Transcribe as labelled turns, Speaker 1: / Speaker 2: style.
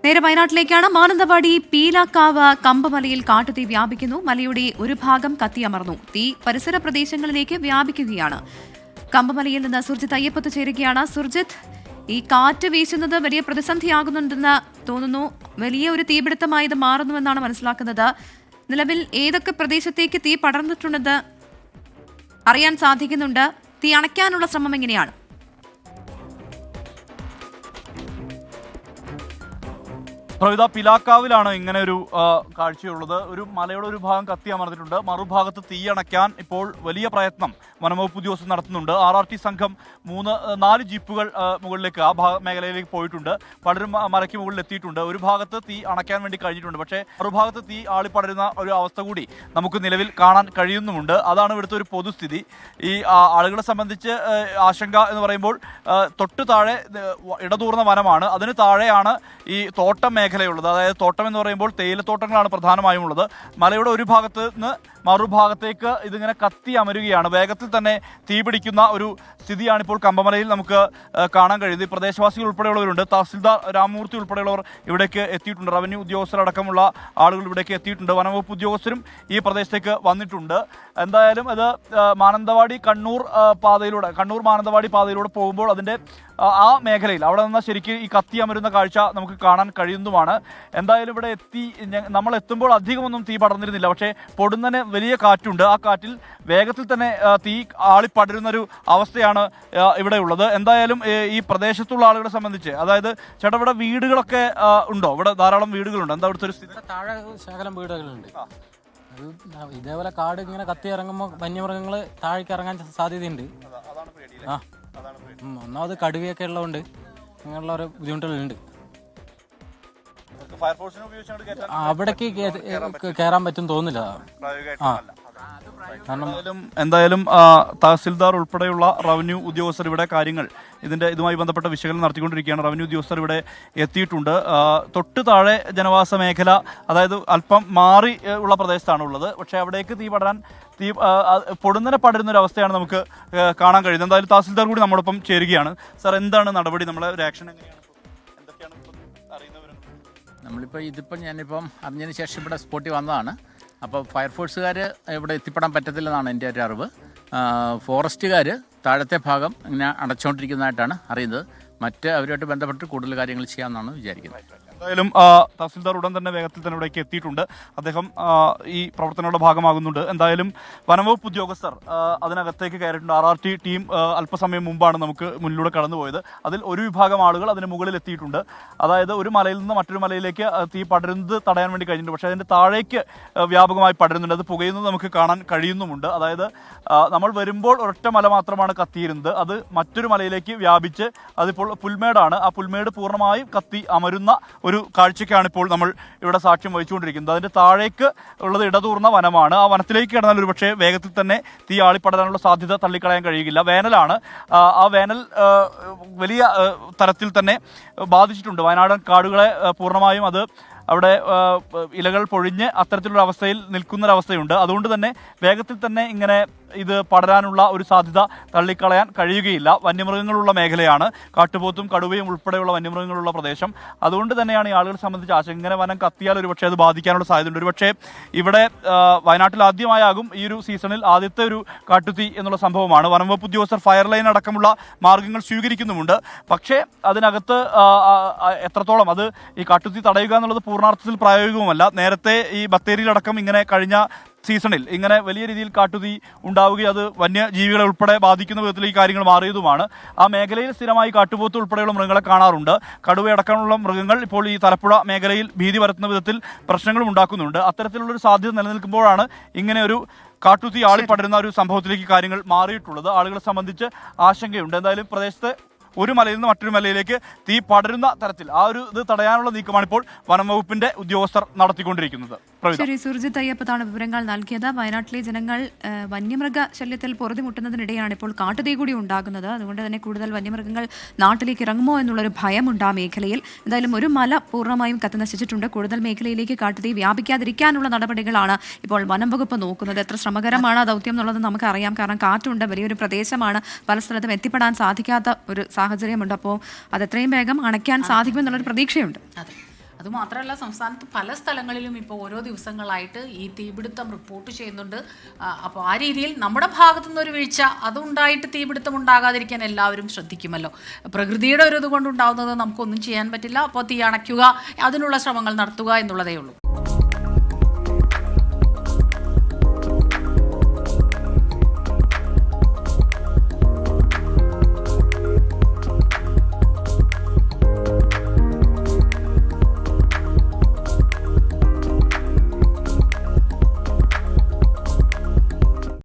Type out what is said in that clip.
Speaker 1: നേരെ വയനാട്ടിലേക്കാണ്. മാനന്തവാടി പീലാക്കാവ് കമ്പമലയിൽ കാട്ടുതീ വ്യാപിക്കുന്നു. മലയുടെ ഒരു ഭാഗം കത്തിയമർന്നു. തീ പരിസര പ്രദേശങ്ങളിലേക്ക് വ്യാപിക്കുകയാണ്. കമ്പമലയിൽ നിന്ന് സുർജിത്ത് അയ്യപ്പത്ത് ചേരുകയാണ്. സുർജിത്ത്, ഈ കാറ്റ് വീശുന്നത് വലിയ പ്രതിസന്ധിയാകുന്നുണ്ടെന്ന് തോന്നുന്നു. വലിയ ഒരു തീപിടുത്തമായി ഇത് മാറുന്നുവെന്നാണ് മനസ്സിലാക്കുന്നത്. നിലവിൽ ഏതൊക്കെ പ്രദേശത്തേക്ക് തീ പടർന്നിട്ടുണ്ടെന്ന് അറിയാൻ സാധിക്കുന്നുണ്ട്. തീ അണയ്ക്കാനുള്ള ശ്രമം എങ്ങനെയാണ്?
Speaker 2: പ്രവിത, പിലാക്കാവിലാണ് ഇങ്ങനെ ഒരു കാഴ്ചയുള്ളത്. ഒരു മലയുടെ ഒരു ഭാഗം കത്തി അമർന്നിട്ടുണ്ട്. മറുഭാഗത്ത് തീയണയ്ക്കാൻ ഇപ്പോൾ വലിയ പ്രയത്നം വനംവകുപ്പ് ഉദ്യോഗസ്ഥർ നടത്തുന്നുണ്ട്. RRT സംഘം 4 ജീപ്പുകൾ മുകളിലേക്ക് ആ മേഖലയിലേക്ക് പോയിട്ടുണ്ട്. പലരും മലയ്ക്ക് മുകളിൽ എത്തിയിട്ടുണ്ട്. ഒരു ഭാഗത്ത് തീ അണയ്ക്കാൻ വേണ്ടി കഴിഞ്ഞിട്ടുണ്ട്. പക്ഷേ മറുഭാഗത്ത് തീ ആളിപ്പടരുന്ന ഒരു അവസ്ഥ കൂടി നമുക്ക് നിലവിൽ കാണാൻ കഴിയുന്നുമുണ്ട്. അതാണ് ഇവിടുത്തെ ഒരു പൊതുസ്ഥിതി. ഈ ആളുകളെ സംബന്ധിച്ച് ആശങ്ക എന്ന് പറയുമ്പോൾ തൊട്ടു താഴെ ഇടതൂർന്ന വനമാണ്. അതിന് താഴെയാണ് ഈ തോട്ടം മേഖലയുള്ളത്. അതായത് തോട്ടം എന്ന് പറയുമ്പോൾ തേയിലത്തോട്ടങ്ങളാണ് പ്രധാനമായും ഉള്ളത്. മലയുടെ ഒരു ഭാഗത്ത് നിന്ന് മറുഭാഗത്തേക്ക് ഇതിങ്ങനെ കത്തി അമരുകയാണ്. വേഗത്തിൽ തന്നെ തീപിടിക്കുന്ന ഒരു സ്ഥിതിയാണ് ഇപ്പോൾ കമ്പമലയിൽ നമുക്ക് കാണാൻ കഴിയുന്നത്. ഈ പ്രദേശവാസികൾ ഉൾപ്പെടെയുള്ളവരുണ്ട്. തഹസിൽദാർ രാമമൂർത്തി ഉൾപ്പെടെയുള്ളവർ ഇവിടേക്ക് എത്തിയിട്ടുണ്ട്. റവന്യൂ ഉദ്യോഗസ്ഥരടക്കമുള്ള ആളുകൾ ഇവിടേക്ക് എത്തിയിട്ടുണ്ട്. വനംവകുപ്പ് ഉദ്യോഗസ്ഥരും ഈ പ്രദേശത്തേക്ക് വന്നിട്ടുണ്ട്. എന്തായാലും അത് മാനന്തവാടി കണ്ണൂർ മാനന്തവാടി പാതയിലൂടെ പോകുമ്പോൾ അതിൻ്റെ ആ മേഖലയിൽ അവിടെ നിന്ന് ശരിക്കും ഈ കത്തി അമരുന്ന കാഴ്ച നമുക്ക് കാണാൻ കഴിയുന്നതുമാണ്. എന്തായാലും ഇവിടെ നമ്മൾ എത്തുമ്പോൾ അധികമൊന്നും തീ പടർന്നിരുന്നില്ല. പക്ഷേ പൊടുന്നനെ വലിയ കാറ്റുണ്ട്. ആ കാറ്റിൽ വേഗത്തിൽ തന്നെ തീ ആളിപ്പടരുന്നൊരു അവസ്ഥയാണ് ഇവിടെ ഉള്ളത്. എന്തായാലും ഈ പ്രദേശത്തുള്ള ആളുകളെ സംബന്ധിച്ച്, അതായത് ചേട്ടാ, ഇവിടെ വീടുകളൊക്കെ ഉണ്ടോ? ഇവിടെ ധാരാളം വീടുകളുണ്ട്. എന്താ ഇവിടുത്തെ ഒരു സ്ഥിതി?
Speaker 3: താഴെ ശകലം വീടുകളുണ്ട്. ഇതേപോലെ കാട് ഇങ്ങനെ കത്തി ഇറങ്ങുമ്പോൾ വന്യമൃഗങ്ങൾ താഴേക്ക് ഇറങ്ങാൻ സാധ്യതയുണ്ട്. ഒന്നാമത് കടുവയൊക്കെ ഉള്ളതുകൊണ്ട് അങ്ങനെയുള്ള ഓരോ ബുദ്ധിമുട്ടുകളുണ്ട്. അവിടേക്ക് കയറാൻ പറ്റും തോന്നില്ല.
Speaker 2: എന്തായാലും തഹസിൽദാർ ഉൾപ്പെടെയുള്ള റവന്യൂ ഉദ്യോഗസ്ഥർ ഇവിടെ കാര്യങ്ങൾ ഇതുമായി ബന്ധപ്പെട്ട വിശകലനം നടത്തിക്കൊണ്ടിരിക്കുകയാണ്. റവന്യൂ ഉദ്യോഗസ്ഥർ ഇവിടെ എത്തിയിട്ടുണ്ട്. തൊട്ട് താഴെ ജനവാസ മേഖല, അതായത് അല്പം മാറി ഉള്ള പ്രദേശത്താണ് ഉള്ളത്. പക്ഷേ അവിടേക്ക് തീ പൊടുന്നനെ പടരുന്ന ഒരു അവസ്ഥയാണ് നമുക്ക് കാണാൻ കഴിയുന്നത്. എന്തായാലും തഹസിൽദാർ കൂടി നമ്മോടൊപ്പം ചേരുകയാണ്. സാർ, എന്താണ് നടപടി? നമ്മളെ ഒരു ആക്ഷൻ എങ്ങനെയാണ്? എന്തൊക്കെയാണ്
Speaker 4: നമ്മളിപ്പോൾ ഞാനിപ്പം അറിഞ്ഞതിന് ശേഷം ഇവിടെ സ്പോട്ടിൽ വന്നതാണ്. അപ്പോൾ ഫയർഫോഴ്സുകാർ ഇവിടെ എത്തിപ്പെടാൻ പറ്റത്തില്ലെന്നാണ് എൻ്റെ ഒരു അറിവ്. ഫോറസ്റ്റുകാർ താഴത്തെ ഭാഗം ഇങ്ങനെ അടച്ചുകൊണ്ടിരിക്കുന്നതായിട്ടാണ് അറിയുന്നത്. അവരുമായിട്ട് ബന്ധപ്പെട്ട് കൂടുതൽ കാര്യങ്ങൾ ചെയ്യാമെന്നാണ് വിചാരിക്കുന്നത്.
Speaker 2: എന്തായാലും തഹസിൽദാർ ഉടൻ തന്നെ വേഗത്തിൽ തന്നെ ഇവിടേക്ക് എത്തിയിട്ടുണ്ട്. അദ്ദേഹം ഈ പ്രവർത്തനങ്ങളുടെ ഭാഗമാകുന്നുണ്ട്. എന്തായാലും വനംവകുപ്പ് ഉദ്യോഗസ്ഥർ അതിനകത്തേക്ക് കയറിയിട്ടുണ്ട്. RRT ടീം അല്പസമയം മുമ്പാണ് നമുക്ക് മുന്നിലൂടെ കടന്നുപോയത്. അതിൽ ഒരു വിഭാഗം ആളുകൾ അതിന് മുകളിൽ എത്തിയിട്ടുണ്ട്. അതായത് ഒരു മലയിൽ നിന്ന് മറ്റൊരു മലയിലേക്ക് തീ പടരുന്നത് തടയാൻ വേണ്ടി കഴിഞ്ഞിട്ടുണ്ട്. പക്ഷേ അതിൻ്റെ താഴേക്ക് വ്യാപകമായി പടരുന്നുണ്ട്. അത് പുകയുന്നത് നമുക്ക് കാണാൻ കഴിയുന്നുമുണ്ട്. അതായത് നമ്മൾ വരുമ്പോൾ ഒരൊറ്റ മല മാത്രമാണ് കത്തിയിരുന്നത്. അത് മറ്റൊരു മലയിലേക്ക് വ്യാപിച്ച് അതിപ്പോൾ പുൽമേടാണ്. ആ പുൽമേട് പൂർണ്ണമായും കത്തി അമരുന്ന ഒരു കാഴ്ചയ്ക്കാണ് ഇപ്പോൾ നമ്മൾ ഇവിടെ സാക്ഷ്യം വഹിച്ചുകൊണ്ടിരിക്കുന്നത്. അതിൻ്റെ താഴേക്ക് ഉള്ളത് ഇടതൂർന്ന വനമാണ്. ആ വനത്തിലേക്ക് കിടന്നാൽ ഒരു പക്ഷേ വേഗത്തിൽ തന്നെ തീ ആളിപ്പടരാനുള്ള സാധ്യത തള്ളിക്കളയാൻ കഴിയുകയില്ല. വേനലാണ്. ആ വേനൽ വലിയ തരത്തിൽ തന്നെ ബാധിച്ചിട്ടുണ്ട് വയനാടൻ കാടുകളെ. പൂർണ്ണമായും അത് അവിടെ ഇലകൾ പൊഴിഞ്ഞ് അത്തരത്തിലുള്ള അവസ്ഥയിൽ നിൽക്കുന്നൊരവസ്ഥയുണ്ട്. അതുകൊണ്ട് തന്നെ വേഗത്തിൽ തന്നെ ഇങ്ങനെ ഇത് പടരാനുള്ള ഒരു സാധ്യത തള്ളിക്കളയാൻ കഴിയുകയില്ല. വന്യമൃഗങ്ങളുള്ള മേഖലയാണ്. കാട്ടുപോത്തും കടുവയും ഉൾപ്പെടെയുള്ള വന്യമൃഗങ്ങളുള്ള പ്രദേശം. അതുകൊണ്ട് തന്നെയാണ് ഈ ആളുകളെ സംബന്ധിച്ച് ആശങ്ക. ഇങ്ങനെ വനം കത്തിയാൽ ഒരു പക്ഷേ അത് ബാധിക്കാനുള്ള സാധ്യതയുണ്ട്. ഒരു പക്ഷേ ഇവിടെ വയനാട്ടിൽ ആദ്യമായാകും ഈ ഒരു സീസണിൽ ആദ്യത്തെ ഒരു കാട്ടുതീ എന്നുള്ള സംഭവമാണ്. വനംവകുപ്പ് ഉദ്യോഗസ്ഥർ ഫയർ ലൈൻ അടക്കമുള്ള മാർഗ്ഗങ്ങൾ സ്വീകരിക്കുന്നുമുണ്ട്. പക്ഷേ അതിനകത്ത് എത്രത്തോളം അത് ഈ കാട്ടുതീ തടയുക എന്നുള്ളത് പൂർണ്ണാർത്ഥത്തിൽ പ്രായോഗികവുമല്ല. നേരത്തെ ഈ ബത്തേരിയിലടക്കം ഇങ്ങനെ കഴിഞ്ഞ സീസണിൽ ഇങ്ങനെ വലിയ രീതിയിൽ കാട്ടുതീ ഉണ്ടാവുകയും അത് വന്യജീവികളെ ഉൾപ്പെടെ ബാധിക്കുന്ന വിധത്തിൽ ഈ കാര്യങ്ങൾ മാറിയതുമാണ്. ആ മേഖലയിൽ സ്ഥിരമായി കാട്ടുപോത്ത് ഉൾപ്പെടെയുള്ള മൃഗങ്ങളെ കാണാറുണ്ട്. കടുവയടക്കമുള്ള മൃഗങ്ങൾ ഇപ്പോൾ ഈ തലപ്പുഴ മേഖലയിൽ ഭീതി പരത്തുന്ന വിധത്തിൽ പ്രശ്നങ്ങളും ഉണ്ടാക്കുന്നുണ്ട്. അത്തരത്തിലുള്ളൊരു സാധ്യത നിലനിൽക്കുമ്പോഴാണ് ഇങ്ങനെ ഒരു കാട്ടുതീ ആളിപ്പടരുന്ന ഒരു സംഭവത്തിലേക്ക് കാര്യങ്ങൾ മാറിയിട്ടുള്ളത്. ആളുകളെ സംബന്ധിച്ച് ആശങ്കയുണ്ട്. എന്തായാലും പ്രദേശത്ത് ഒരു മലയിൽ നിന്ന് മറ്റൊരു മലയിലേക്ക് തീ പടരുന്ന തരത്തിൽ ഇത് തടയാനുള്ള നീക്കമാണ് ഇപ്പോൾ വനംവകുപ്പിന്റെ ഉദ്യോഗസ്ഥർ നടത്തിക്കൊണ്ടിരിക്കുന്നത്.
Speaker 1: ശരി, സുർജിത്ത് അയ്യപ്പത്താണ് വിവരങ്ങൾ നൽകിയത്. വയനാട്ടിലെ ജനങ്ങൾ വന്യമൃഗ ശല്യത്തിൽ പൊറുതിമുട്ടുന്നതിനിടെയാണ് ഇപ്പോൾ കാട്ടുതീ കൂടി ഉണ്ടാകുന്നത്. അതുകൊണ്ട് തന്നെ കൂടുതൽ വന്യമൃഗങ്ങൾ നാട്ടിലേക്ക് ഇറങ്ങുമോ എന്നുള്ളൊരു ഭയമുണ്ട് ആ മേഖലയിൽ. എന്തായാലും ഒരു മല പൂർണ്ണമായും കത്തിനശിച്ചിട്ടുണ്ട്. കൂടുതൽ മേഖലയിലേക്ക് കാട്ടുതീ വ്യാപിക്കാതിരിക്കാനുള്ള നടപടികളാണ് ഇപ്പോൾ വനം വകുപ്പ് നോക്കുന്നത്. എത്ര ശ്രമകരമാണ് ആ ദൗത്യം എന്നുള്ളത് നമുക്കറിയാം. കാരണം കാറ്റുണ്ട്, വലിയൊരു പ്രദേശമാണ്, പല സ്ഥലത്തും എത്തിപ്പെടാൻ സാധിക്കാത്ത ഒരു സാഹചര്യമുണ്ട്. അപ്പോൾ അത് എത്രയും വേഗം അണയ്ക്കാൻ സാധിക്കുമെന്നുള്ളൊരു പ്രതീക്ഷയുണ്ട്.
Speaker 5: അതുമാത്രമല്ല സംസ്ഥാനത്ത് പല സ്ഥലങ്ങളിലും ഇപ്പോൾ ഓരോ ദിവസങ്ങളായിട്ട് ഈ തീപിടുത്തം റിപ്പോർട്ട് ചെയ്യുന്നുണ്ട്. അപ്പോൾ ആ രീതിയിൽ നമ്മുടെ ഭാഗത്തു നിന്നൊരു വീഴ്ച അതുണ്ടായിട്ട് തീപിടുത്തം ഉണ്ടാകാതിരിക്കാൻ എല്ലാവരും ശ്രദ്ധിക്കുമല്ലോ. പ്രകൃതിയുടെ ഒരു ഇതുകൊണ്ടുണ്ടാകുന്നത് നമുക്കൊന്നും ചെയ്യാൻ പറ്റില്ല. അപ്പോൾ തീ അണയ്ക്കുക, അതിനുള്ള ശ്രമങ്ങൾ നടത്തുക എന്നുള്ളതേ ഉള്ളൂ.